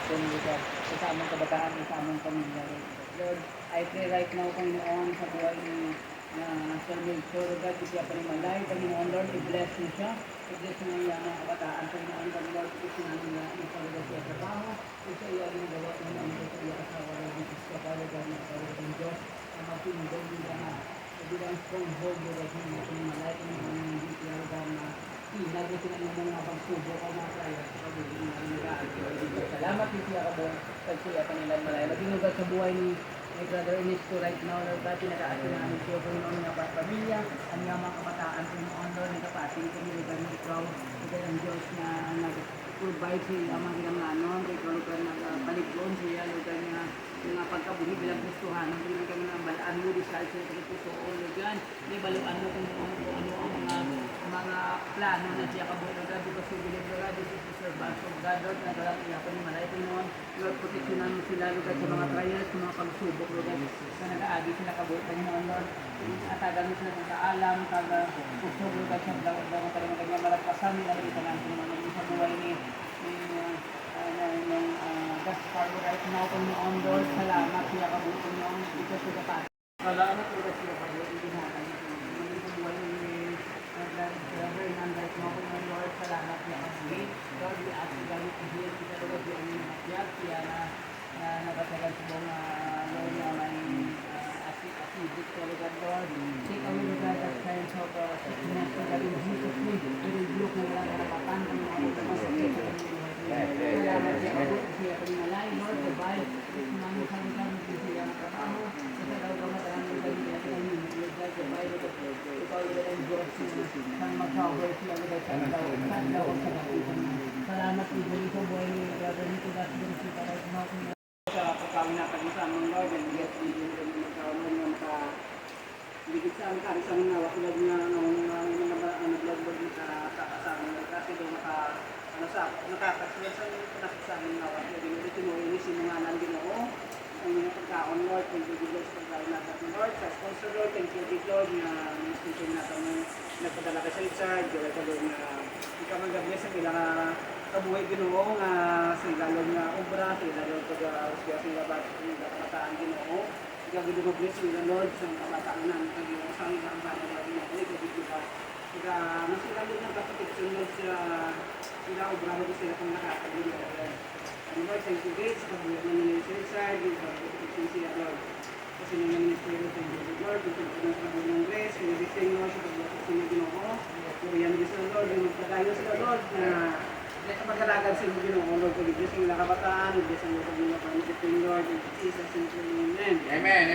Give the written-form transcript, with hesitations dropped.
kung lugar sa among kabataan, sa among pamilya. Lord, I pray right now, Panginoon, sa buhay ni Sir Milton, Lord, kasi pa rin malay, Panginoon, Lord, i-bless niyo siya. I-bless niyo yung mga kabataan, Panginoon, Lord, kasi namin na ipalagay siya sa trabaho, kasi iya ginagawa, Panginoon, kasi iya asawa, Lord, Jesus, kapalagan na sa Diyos, ang matindog nila na bilang stronghold, Lord, at hindi natin malay, Panginoon, hindi tinalaga na pinag sila ng mga pagsubok o mga prayer sa pagiging nag-aaral. Salamat din siya kabon pag siya kanilang malay. Maginugat sa buhay ni Brother Ernesto right now, Lord God, pinag-aasin namin siya kung noon nga pamilya, ang nga mga kabataan kung noon, Lord, nagkapating kami, lugar na ikaw, lugar ang Diyos na nag-provide siya ang mga ginamanon, ikaw lugar na paligron siya, lugar na mga pagkabuhi bilang gustuhan, ang bilang kami ng balaan mo, disal siya sa pusoon, lugar, may baluan mo kung ano ang mga plano na siya kabuhi, Lord, because we believe, Lord, this is the servant of God, Lord, na dalang iyapan ni Malay, noon, Lord, proteksyonan mo sila, Lord, sa mga trials, sa mga pagsubok, Lord, na nag-aagi sila kabuhi, Panginoon, Lord, atagan mo sila sa alam, usog, Lord, sa daw ng talagang kanyang malagpasan nila, Lord, ito natin naman sa buhay ni Gaspar, right now, Panginoon, Lord, salamat siya kabuhi, Panginoon, ito sa kapat. Salamat, Lord, siya kabuhi, hindi natin, maging sa buhay ni Hernan, right now, Panginoon, Lord, salamat siya kabuhi, Lord, we ask you, God, to heal kita, Lord, yung nangyayag, siya na nagatagal sa mga Lord na may acid, Lord, take away, Lord, that kinds of sickness, Lord, in Jesus' name, we rebuke na wala karapatan, Panginoon, sa masakit, salamat siya kabuhi, siya palinalay, Lord, the Bible, sumami sa lugar, siya ang trabaho, sa daw kamataran, Lord, siya the Bible, ikaw, Lord, ang Diyos, nang mag-cover siya, Lord, sa daw ang sabakutan mo. Salamat po dito sa buhay ni Brother Nico Gaston si Paray Kumakin sa pagkawin natin sa among Lord and yes, hindi rin magkawin nga makabigit sa aming karisang nga wakulad nga nag-log sa kasama ng kasi doon nakakasya sa panakisamin nga wakulad din ulit mo inis yung mga nandinoon ang mga pagkaon Lord, thank you Lord sa pagkawin natin Lord, sa sponsor Lord, thank you Lord na sponsor natin nagpadala ka sa Richard, Lord na ikaw mag-bless ang ilang kabuhay Ginoo nga sila Lord nga obra, sila Lord pag-usya sila ba sila kamataan Ginoo. Ikaw Ginoo bless sila Lord sa kamataan ng Ginoo sa mga ang banal na Ginoo. Ikaw Ginoo sila masila Lord ng protection Lord sila obra mo sila kung nakakabili Lord. And Lord, thank you Lord sa kabuhay ng ministry side, sa protection sila Lord. Kasi ng ministry Lord, thank you Lord, ito ng kabuhay ng grace, pinag-ising Lord sa kabuhay sila Ginoo. Kuriyan sila Lord, yung magpadayo sila Lord na pagkalagan sa inyo Ginoo, Lord, pag-ibig sa mga kabataan, ibig sa mga pag-ibig Lord, in Jesus' name, amen. Amen.